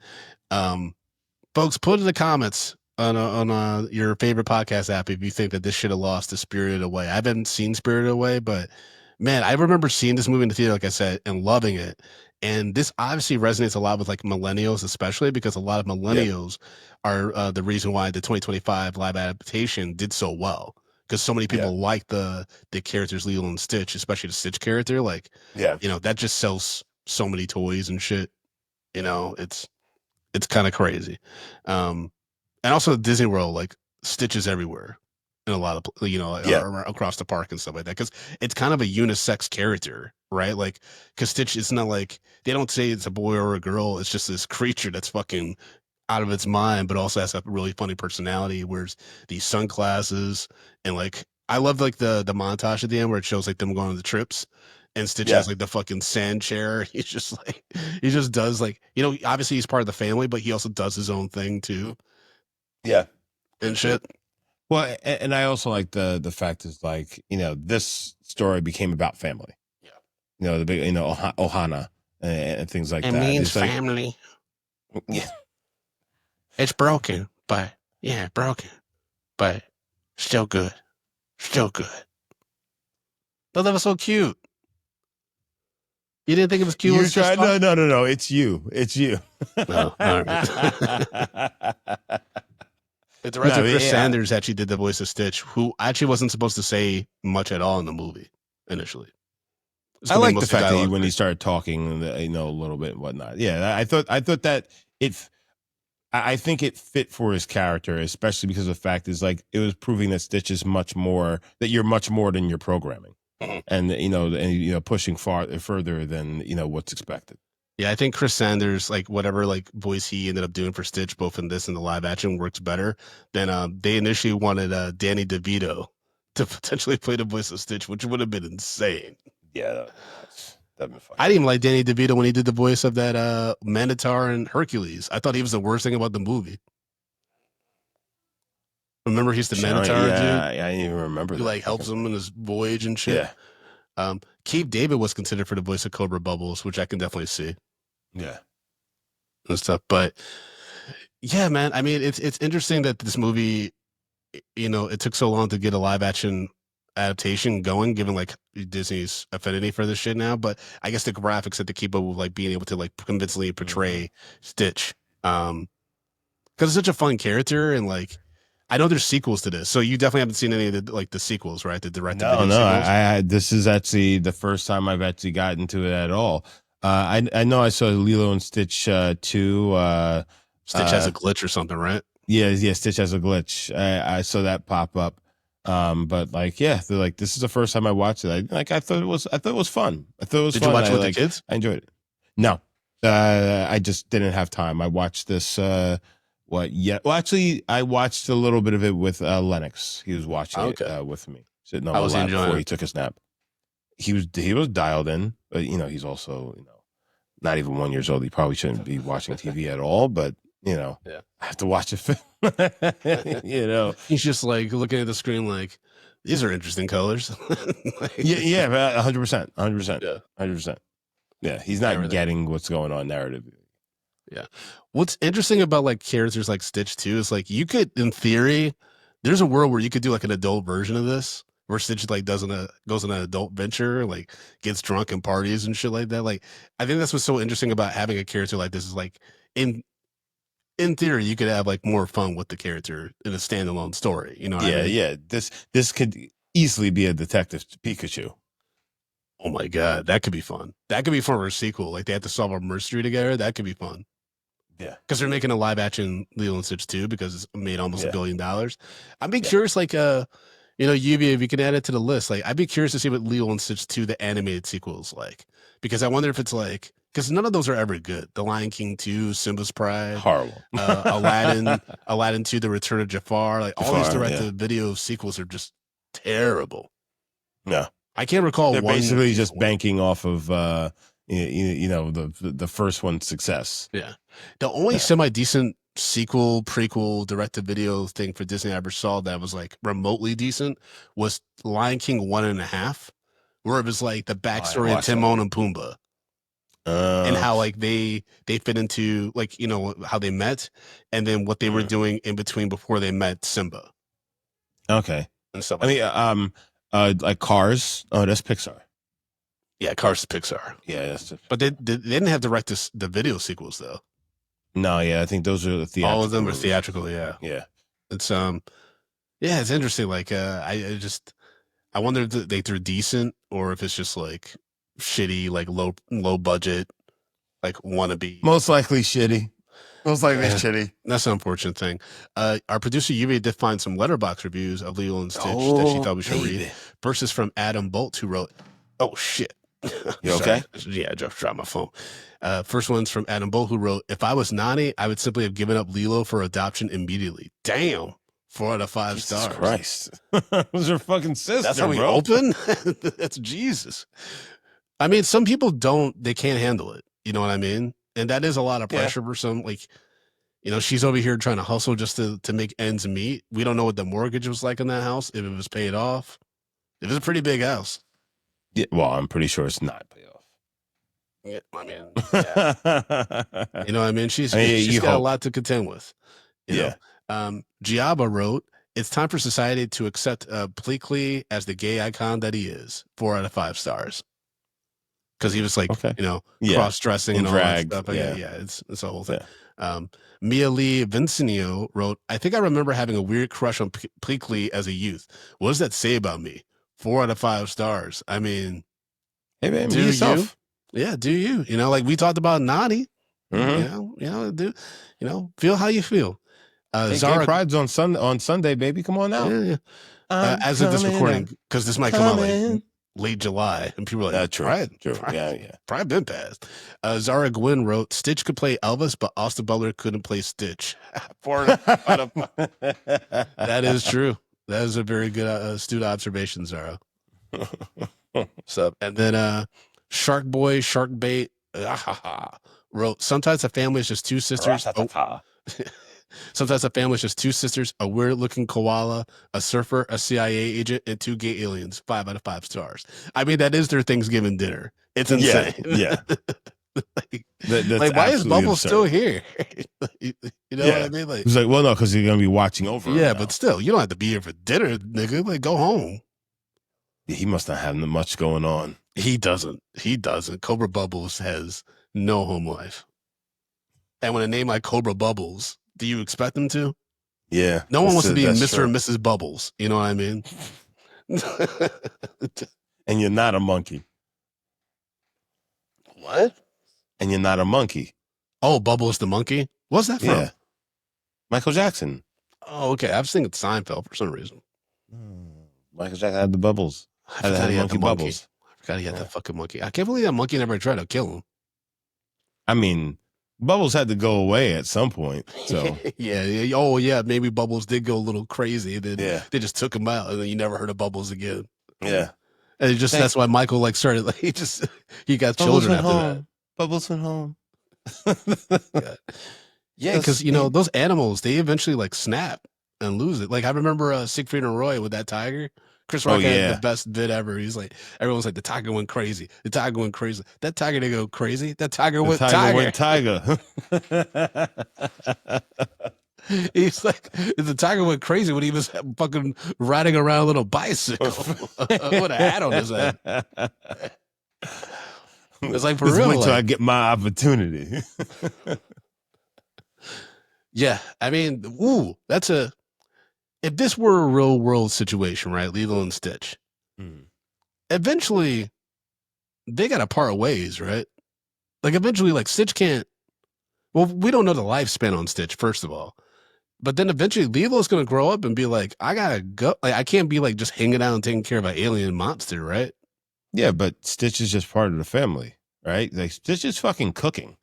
Folks, put in the comments on your favorite podcast app if you think that this should have lost to Spirited Away. I haven't seen Spirited Away, but man, I remember seeing this movie in the theater, like I said, and loving it. And this obviously resonates a lot with like millennials, especially because a lot of millennials are the reason why the 2025 live adaptation did so well. Because so many people like the characters Lilo and Stitch, especially the Stitch character. Like, that just sells so many toys and shit. It's kind of crazy. And also Disney World, like Stitch is everywhere in a lot of, across the park and stuff like that. Cause it's kind of a unisex character, right? Like, cause Stitch is not like, they don't say it's a boy or a girl. It's just this creature that's fucking out of its mind, but also has a really funny personality. Wears these sunglasses and like, I love like the montage at the end where it shows like them going on the trips. And Stitch has like the fucking sand chair. He's just like, he just does like, obviously he's part of the family, but he also does his own thing too. Yeah. And shit. Well, and I also like the fact is like, this story became about family. Yeah. The big, Ohana and things like that. It means family. Yeah. It's broken, but broken, but still good. Still good. Oh, that was so cute. You didn't think it was cute? You're trying, no. It's you. No, all right. The director Chris Sanders actually did the voice of Stitch, who actually wasn't supposed to say much at all in the movie initially. I like the fact that when he started talking, a little bit and whatnot. Yeah, I thought that I think it fit for his character, especially because the fact is like it was proving that Stitch is much more, that you're much more than your programming, and pushing further than what's expected. Yeah, I think Chris Sanders, like whatever like voice he ended up doing for Stitch, both in this and the live action, works better than they initially wanted Danny DeVito to potentially play the voice of Stitch, which would have been insane. Yeah, that'd been fun. I didn't even like Danny DeVito when he did the voice of that Minotaur and Hercules. I thought he was the worst thing about the movie. Remember, he's the Minotaur dude. I didn't even remember. He like helps him in his voyage and shit. Yeah. Keith David was considered for the voice of Cobra Bubbles, which I can definitely see. Yeah. And stuff, but yeah, man. I mean, it's interesting that this movie, it took so long to get a live action adaptation going, given like Disney's affinity for this shit now. But I guess the graphics had to keep up with like being able to like convincingly portray Stitch, because it's such a fun character, and like I know there's sequels to this, so you definitely haven't seen any of the sequels, right? The directed video sequels? This is actually the first time I've actually gotten to it at all. I know I saw Lilo and Stitch 2. Stitch has a glitch or something, right? Yeah, Stitch has a glitch. I saw that pop up. But like, they're like, this is the first time I watched it. I thought it was fun. I thought it was fun. Did you watch it with the kids? I enjoyed it. No, I just didn't have time. I watched this. Well, actually, I watched a little bit of it with Lennox. He was watching it with me, sitting on my lap before he took his nap. He was dialed in, but he's also not even 1 year old. He probably shouldn't be watching TV at all. But I have to watch it. He's just like looking at the screen like, these are interesting colors. 100%, 100%. Yeah, he's not getting what's going on narratively. Yeah. What's interesting about like characters like Stitch too is like you could, in theory, there's a world where you could do like an adult version of this, where Stitch like goes on an adult venture, like gets drunk and parties and shit like that. Like, I think that's what's so interesting about having a character like this is like in theory, you could have like more fun with the character in a standalone story. You know what I mean? Yeah. This could easily be a Detective Pikachu. Oh my god, that could be fun. That could be fun for a sequel. Like they have to solve a mystery together. That could be fun. Yeah, because they're making a live action Lilo and Stitch 2 because it's made almost $1 billion. I'd be Yeah. curious, like Yubi, if you can add it to the list, like I'd be curious to see what Lilo and Stitch 2, the animated sequel, is like, because I wonder if it's like, because none of those are ever good. The Lion King 2, Simba's Pride, horrible. Aladdin 2, The Return of Jafar, like all these Jafar, direct-to-video sequels are just terrible. Yeah, I can't recall. They're one basically just sequel. banking off of the first one's success. Yeah, the only semi-decent sequel, prequel, direct-to-video thing for Disney I ever saw that was like remotely decent was Lion King 1.5, where it was like the backstory of Timon and Pumbaa. And how like they fit into like how they met, and then what they were doing in between before they met Simba. Okay, and stuff. Like Cars. Oh, that's Pixar. Yeah, Cars is Pixar. Yeah, but they didn't have the video sequels though. No, yeah, I think those are the theatrical. All of them are theatrical. Yeah, yeah. It's it's interesting. Like I wonder if they're decent or if it's just like shitty, like low budget, like wannabe. Most likely shitty. Shitty. That's an unfortunate thing. Our producer Yubi did find some letterbox reviews of Lilo and Stitch that she thought we should read. First is from Adam Bolt, who wrote, "Oh shit, you okay?" Yeah, I just dropped my phone. First one's from Adam Bolt, who wrote, "If I was Nani, I would simply have given up Lilo for adoption immediately." Damn. 4 out of 5 Jesus stars. Christ. Who's her fucking sister? That's how we open? That's Jesus. I mean, some people they can't handle it. You know what I mean? And that is a lot of pressure for some. Like, she's over here trying to hustle just to make ends meet. We don't know what the mortgage was like in that house, if it was paid off. It was a pretty big house. Yeah, well, I'm pretty sure it's not paid off. Yeah, I mean, yeah. You know what I mean? She's got a lot to contend with. You know? Giaba wrote, "It's time for society to accept Pleakley as the gay icon that he is." 4 out of 5 stars. Because he was like, cross-dressing and all that stuff. It's a whole thing. Yeah. Mia Lee Vincenio wrote, "I think I remember having a weird crush on Pleakley as a youth. What does that say about me?" 4 out of 5 stars. I mean, hey man, do yourself. Yeah, do you? Like we talked about Nani. Feel how you feel. Zara Pride's on Sunday, baby. Come on out. Yeah. As of this recording, because this might come out like late July, and people are like, true. Yeah. Pride been passed. Zara Gwynn wrote, "Stitch could play Elvis, but Austin Butler couldn't play Stitch." 4 out of 5. That is true. That is a very good astute observation, Zara. So, and then Shark Boy Shark Bait wrote, "Sometimes a family is just two sisters." Sometimes a family is just 2 sisters, a weird-looking koala, a surfer, a CIA agent, and 2 gay aliens. 5 out of 5 stars. I mean, that is their Thanksgiving dinner. It's insane. Yeah. like why is Bubbles still here? You know what I mean? Like, he's like, well, no, because he's gonna be watching over. Yeah, but still, you don't have to be here for dinner, nigga. Like, go home. Yeah, he must not have much going on. He doesn't. Cobra Bubbles has no home life. And with a name like Cobra Bubbles, do you expect them to? Yeah. No one wants to be Mr. and Mrs. Bubbles. You know what I mean? And you're not a monkey. What? And you're not a monkey. Oh, Bubbles the monkey? What's that from? Yeah. Michael Jackson. Oh, okay. I was thinking Seinfeld for some reason. Michael Jackson had the bubbles. I forgot he had the bubbles. I forgot he had the fucking monkey. I can't believe that monkey never tried to kill him. I mean, Bubbles had to go away at some point. So yeah. Oh yeah, maybe Bubbles did go a little crazy. Then they just took him out, and then you never heard of Bubbles again. Yeah, and that's why Michael started he got Bubbles children after home. that. Bubbles went home. Yeah, because those animals they eventually snap and lose it. Like I remember Siegfried and Roy with that tiger. Chris Rock had the best bit ever. He's like, everyone's like, the tiger went crazy. The tiger went crazy. That tiger didn't go crazy. That tiger went tiger. Went tiger. He's like, the tiger went crazy when he was fucking riding around a little bicycle with a hat on his head. It's like, for Just real. wait till like, I get my opportunity. yeah, I mean, that's if this were a real world situation, right? Lilo and Stitch. Eventually, they got to part ways, right? Like, eventually, like, Stitch can't. Well, we don't know the lifespan on Stitch, first of all. But then eventually, Lilo's going to grow up and be like, I got to go. Like, I can't be like just hanging out and taking care of an alien monster, right? Yeah, but Stitch is just part of the family, right? Like, Stitch is fucking cooking.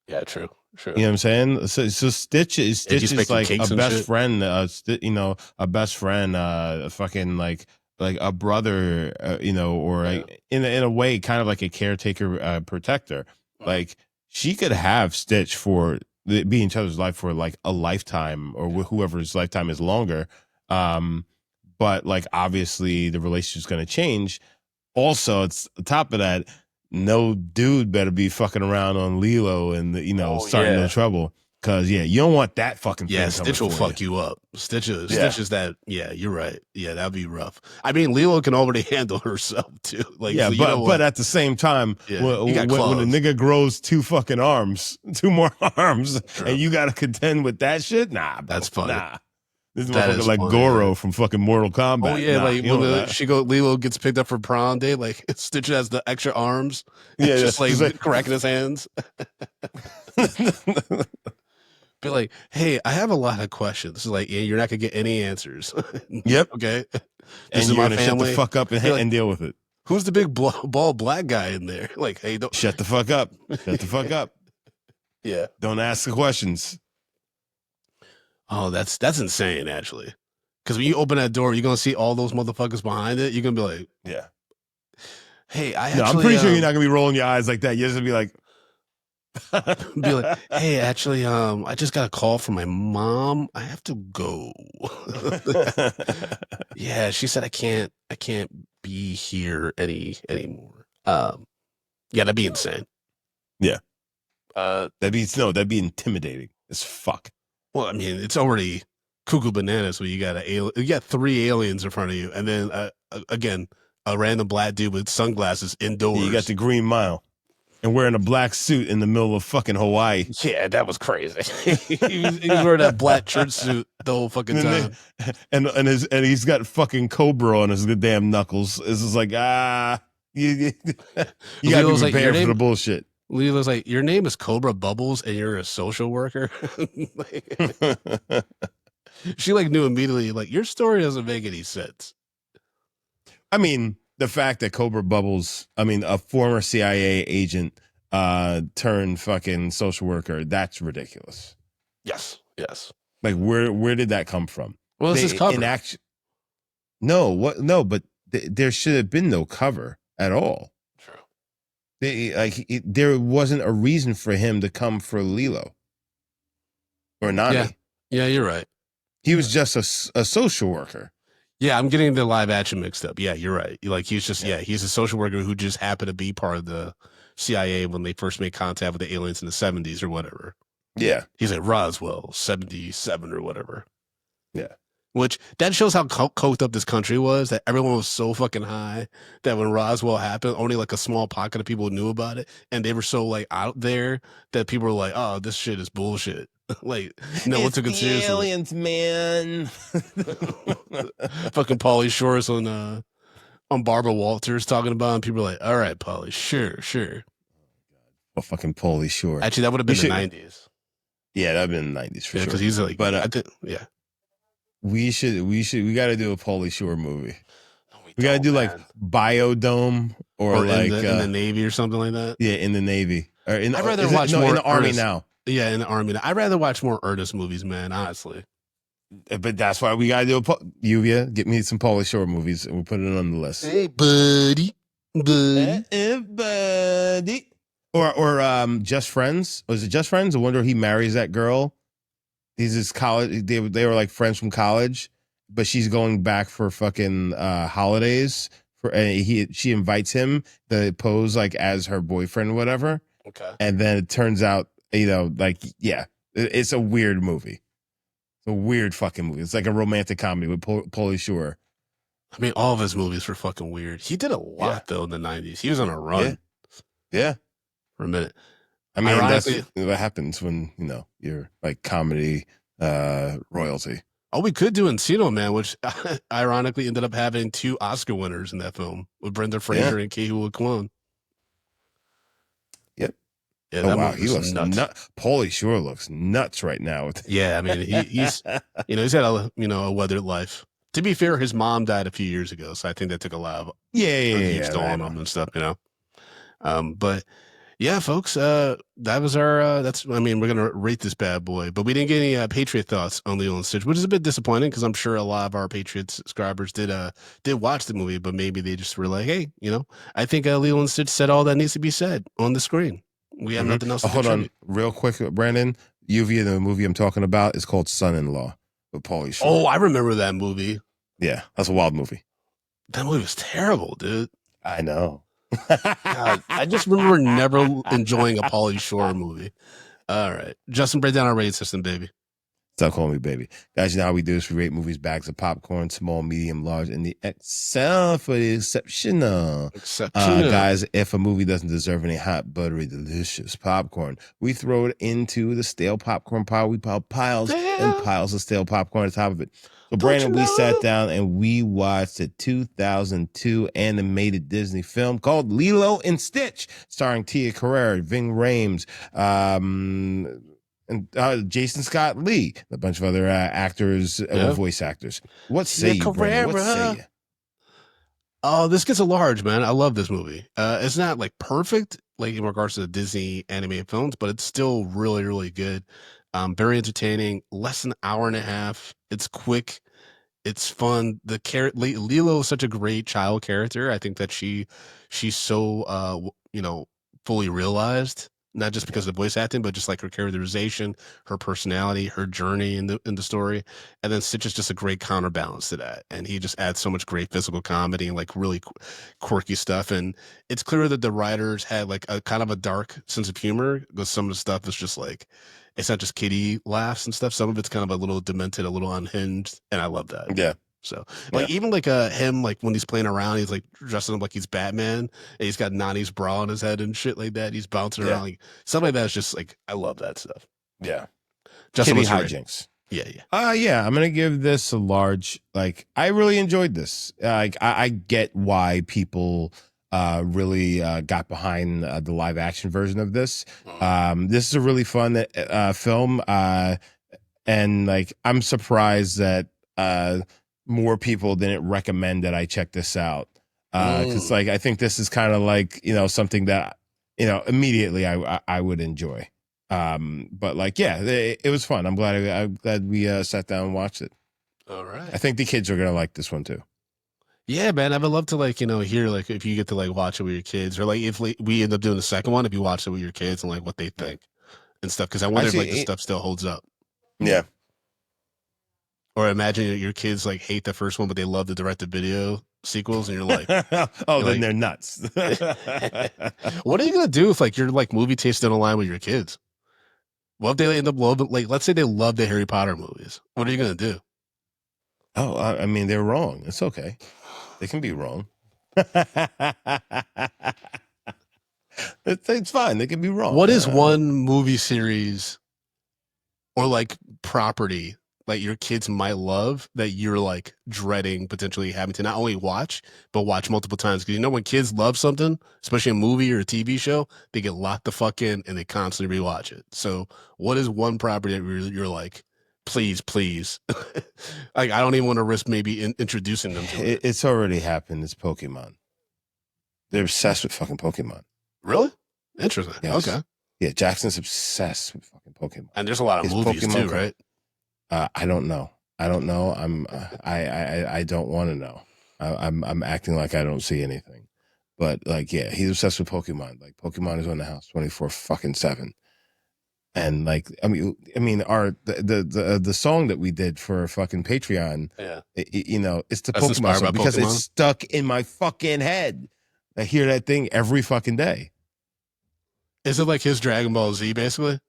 Yeah, true. You know what I'm saying? So Stitch is like a best friend, a best friend, fucking like a brother, or in a way, kind of like a caretaker, protector. Like, she could have Stitch be in each other's life for like a lifetime, or whoever's lifetime is longer. But like, obviously the relationship's going to change. Also, it's on top of that, no dude better be fucking around on Lilo and starting no trouble, because you don't want that fucking thing. Stitch will fuck you up. Stitch is that. Yeah, you're right. Yeah, that'd be rough. I mean, Lilo can already handle herself too. Like, yeah, so but at the same time, when a nigga grows two more arms, and you got to contend with that shit, nah, bro, that's funny. Nah. This motherfucker like Goro from fucking Mortal Kombat. Oh yeah, like when Lilo gets picked up for prom day, like Stitch has the extra arms. Yeah, just like cracking his hands. Be like, hey, I have a lot of questions. Like, yeah, you're not gonna get any answers. Yep. Okay. This is my family. Shut the fuck up and deal with it. Who's the big bald black guy in there? Like, hey, don't shut the fuck up. Shut the fuck up. Yeah. Don't ask the questions. Oh, that's insane, actually. Because when you open that door, you're gonna see all those motherfuckers behind it. You're gonna be like, yeah. Hey, I'm pretty sure you're not gonna be rolling your eyes like that. You're just gonna be like, hey, actually, I just got a call from my mom. I have to go. Yeah, she said I can't be here anymore. Yeah, that'd be insane. Yeah. That'd be intimidating as fuck. Well, I mean, it's already cuckoo bananas when you got 3 aliens in front of you, and then again, a random black dude with sunglasses indoors. Yeah, you got the Green Mile and wearing a black suit in the middle of fucking Hawaii. Yeah, that was crazy. he was wearing that black church suit the whole fucking time. And he's got fucking Cobra on his damn knuckles. It's just like, you gotta be prepared for the bullshit. Lilo's like, your name is Cobra Bubbles and you're a social worker? She like knew immediately, like, your story doesn't make any sense. I mean, the fact that Cobra Bubbles, a former CIA agent turned fucking social worker, that's ridiculous. Yes. Like, where did that come from? Well, this is cover. But there should have been no cover at all. True. There wasn't a reason for him to come for Lilo or Nani. Yeah, you're right. He was just a social worker. Yeah, I'm getting the live action mixed up. Yeah, you're right. Like, he's just he's a social worker who just happened to be part of the CIA when they first made contact with the aliens in the 70s or whatever. Yeah. He's like Roswell 77 or whatever. Yeah. Which that shows how coked up this country was, that everyone was so fucking high that when Roswell happened, only like a small pocket of people knew about it. And they were so like out there that people were like, oh, this shit is bullshit. Like, no one took it seriously. Aliens, man. Fucking Pauly Shore's on Barbara Walters talking about him. People are like, all right, Pauly, sure. Oh, fucking Pauly Shore. Actually, that would have been the 90s. Yeah, that would have been the 90s for sure. Because he's like, but I think, yeah. We got to do a Pauly Shore movie. No, we got to do like Biodome or like in the Navy or something like that. Yeah, in the Navy. Or I'd rather watch more in the Army now. Yeah, in the Army. I'd rather watch more Ernest movies, man, honestly. But that's why we got to do Yuvia, get me some Pauly Shore movies and we'll put it on the list. Hey, buddy. Buddy. Or Just Friends. Was it Just Friends? I wonder if he marries that girl. He's his college. They were like friends from college, but she's going back for fucking holidays. She invites him to pose like as her boyfriend or whatever. Okay. And then it turns out, it's a weird movie. It's a weird fucking movie. It's like a romantic comedy with Pauly Shore. I mean, all of his movies were fucking weird. He did a lot though in the 90s. He was on a run. Yeah. For a minute. I mean, that's what happens when, you're like comedy royalty. Oh, we could do Encino Man, which ironically ended up having 2 Oscar winners in that film with Brenda Fraser and Ke Huy Quan. Yep. Yeah, that wow, he looks nuts. Pauly Shore looks nuts right now. Yeah, I mean, he's he's had a weathered life. To be fair, his mom died a few years ago, so I think that took a lot of on him and stuff, But yeah, folks, that was our. we're gonna rate this bad boy, but we didn't get any Patriot thoughts on Lilo and Stitch, which is a bit disappointing because I'm sure a lot of our Patriot subscribers did watch the movie, but maybe they just were like, hey, I think Lilo and Stitch said all that needs to be said on the screen. We have nothing else to hold on real quick, Brandon. UV, the movie I'm talking about is called Son-in-Law with Pauly Shore. Oh, I remember that movie. Yeah, that's a wild movie. That movie was terrible, dude. I know. God, I just remember never enjoying a Pauly Shore movie. All right. Justin, break down our rating system, baby. Stop calling me baby. Guys, you know how we do this. We rate movies, bags of popcorn, small, medium, large, and the XL for the exceptional. Guys, if a movie doesn't deserve any hot, buttery, delicious popcorn, we throw it into the stale popcorn pile. We pile piles and piles of stale popcorn on top of it. So, Brandon, we sat down and we watched a 2002 animated Disney film called Lilo and Stitch, starring Tia Carrere, Ving Rhames, and Jason Scott Lee, a bunch of other actors, voice actors. What say you, Brandon? What say you? Oh, this gets a large, man. I love this movie. It's not like perfect, like in regards to the Disney animated films, but it's still really, really good. Very entertaining. Less than an hour and a half. It's quick. It's fun. Lilo is such a great child character. I think that she's so fully realized, not just because of the voice acting, but just like her characterization, her personality, her journey in the story. And then Stitch is just a great counterbalance to that. And he just adds so much great physical comedy and like really quirky stuff. And it's clear that the writers had like a kind of a dark sense of humor, because some of the stuff is just like, it's not just kiddie laughs and stuff. Some of it's kind of a little demented, a little unhinged. And I love that. Yeah. So like even like him, like when he's playing around, he's like dressing up like he's Batman and he's got Nani's bra on his head and shit like that. He's bouncing around like something like that. Is just like, I love that stuff. Yeah. Just Kitty hijinks. Yeah. I'm gonna give this a large. Like, I really enjoyed this. Like, I get why people really got behind the live action version of this. This is a really fun film, and like, I'm surprised that more people didn't recommend that I check this out, because like, I think this is kind of like, something that immediately I would enjoy. But like, it was fun. I'm glad we sat down and watched it. All right. I think the kids are gonna like this one too. Yeah, man. I would love to hear like if you get to like watch it with your kids, or like if we end up doing the second one, if you watch it with your kids and like what they think and stuff. Because I wonder if like this stuff still holds up. Yeah. Or imagine your kids like hate the first one, but they love the direct-to-video sequels, and you're like, then they're nuts. What are you gonna do if like your like movie taste don't align with your kids? What if they end up loving, like, let's say they love the Harry Potter movies? What are you gonna do? Oh, I mean, they're wrong. It's okay. They can be wrong. It's fine. They can be wrong. What is one movie series or like property like your kids might love that you're like dreading potentially having to not only watch, but watch multiple times? Because when kids love something, especially a movie or a TV show, they get locked the fuck in and they constantly rewatch it. So what is one property that you're like, please, like, I don't even want to risk maybe introducing them to it. It's already happened. It's Pokemon. They're obsessed with fucking Pokemon. Really? Interesting. Yes. Okay. Yeah, Jackson's obsessed with fucking Pokemon. And there's a lot of movies Pokemon too, right? I don't know. I don't want to know. I'm acting like I don't see anything. But like, yeah, he's obsessed with Pokemon. Like, Pokemon is on the house 24/7. And like, I mean, the song that we did for fucking Patreon, it's the Pokemon song because it's stuck in my fucking head. I hear that thing every fucking day. Is it like his Dragon Ball Z, basically?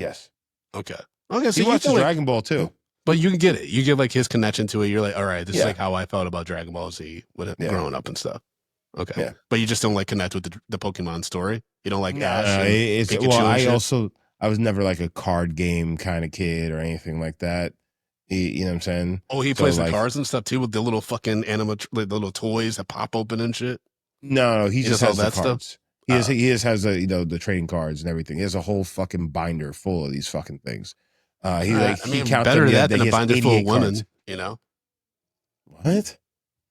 Yes. Okay. So he watches Dragon Ball too. But you can get it. You get like his connection to it. You're like, all right, this is like how I felt about Dragon Ball Z with it growing up and stuff. Okay. Yeah. But you just don't like connect with the Pokemon story. You don't like Ash. I was never like a card game kind of kid or anything like that. You know what I'm saying? Oh, he plays the cards and stuff too with the little fucking like the little toys that pop open and shit. No, he just has the cards. Stuff? He just has the trading cards and everything. He has a whole fucking binder full of these fucking things. He counts better that than a binder full of women. Cards. You know what?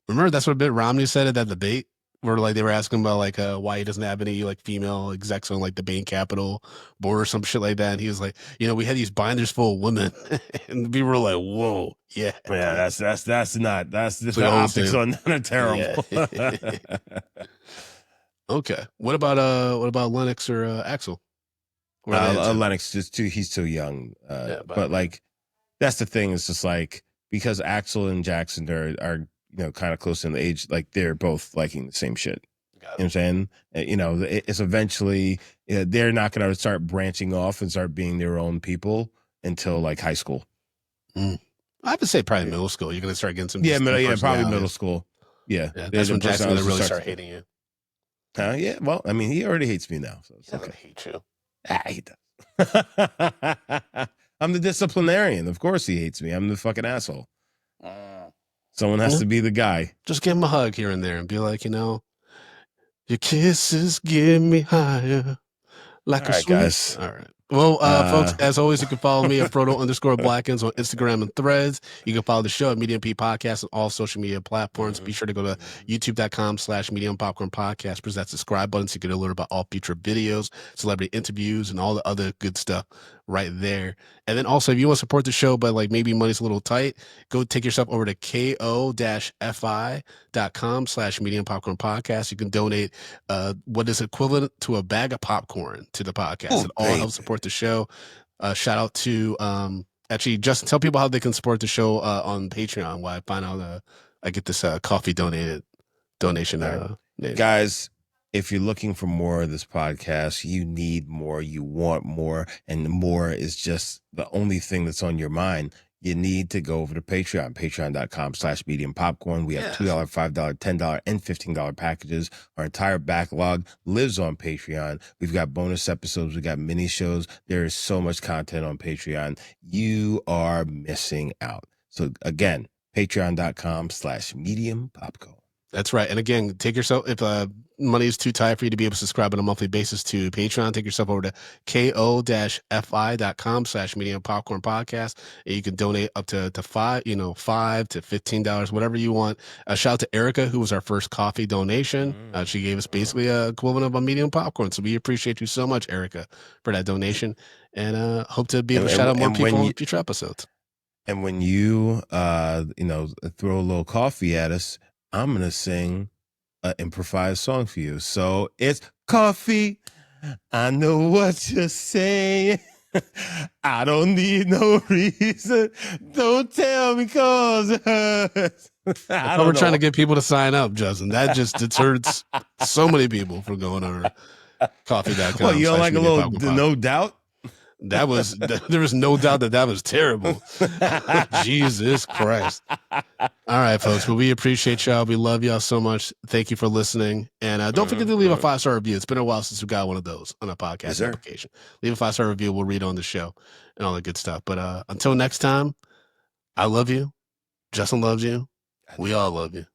Remember that's what Mitt Romney said at that debate where like they were asking about like why he doesn't have any like female execs on like the Bain Capital board or some shit like that. And he was like, we had these binders full of women, and people were like, whoa, yeah, that's the optics are not terrible. Yeah. Okay, what about Lennox or Axel? Lennox he's too young. But like that's the thing. It's just like because Axel and Jackson are kind of close in the age, like they're both liking the same shit. You know what I'm saying? It's eventually they're not going to start branching off and start being their own people until like high school. I would say probably middle school. You're going to start getting some. Probably middle school. Yeah, that's when Jackson going to really start hating you. Yeah. Well, I mean, he already hates me now. So he's not going to hate you. He does. I'm the disciplinarian. Of course he hates me. I'm the fucking asshole. Someone has to be the guy. Just give him a hug here and there and be like, your kisses get me higher. Like a sweet. Guys. All right. Well, folks, as always, you can follow me at Frodo_Blackens on Instagram and Threads. You can follow the show at Medium P Podcast on all social media platforms. Be sure to go to youtube.com/Medium Popcorn Podcast. Press that subscribe button so you get alert about all future videos, celebrity interviews, and all the other good stuff right there. And then also, if you want to support the show, but like maybe money's a little tight, go take yourself over to ko-fi.com/Medium Popcorn Podcast. You can donate what is equivalent to a bag of popcorn to the podcast. It all helps support the show. Shout out to actually Justin, tell people how they can support the show on Patreon. Why I find out I get this coffee donation. Guys, if you're looking for more of this podcast, you need more, you want more, and the more is just the only thing that's on your mind. You need to go over to Patreon, patreon.com/Medium Popcorn. We have $2, $5, $10, and $15 packages. Our entire backlog lives on Patreon. We've got bonus episodes. We got mini shows. There is so much content on Patreon. You are missing out. So again, patreon.com/Medium Popcorn. That's right. And again, take yourself, if money is too tight for you to be able to subscribe on a monthly basis to Patreon, take yourself over to ko-fi.com/Medium Popcorn Podcast. And you can donate up to $5 to $15, whatever you want. Shout out to Erica, who was our first coffee donation. She gave us basically a equivalent of a medium popcorn. So we appreciate you so much, Erica, for that donation. And hope to be able to shout out more people in future episodes. And when you, throw a little coffee at us, I'm going to sing an improvised song for you. So it's coffee. I know what you're saying. I don't need no reason. Don't tell me cause it hurts. We're trying to get people to sign up, Justin. That just deters so many people from going on coffee.com. Well, you don't like a little No Doubt? There was no doubt that was terrible. Jesus Christ. All right, folks. Well, we appreciate y'all. We love y'all so much. Thank you for listening. And don't forget to leave a 5-star review. It's been a while since we got one of those on a podcast application. Leave a 5-star review. We'll read it on the show and all the good stuff. But until next time, I love you. Justin loves you. We all love you.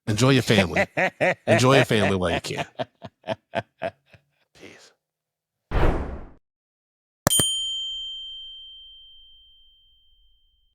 Enjoy your family. Enjoy your family while you can.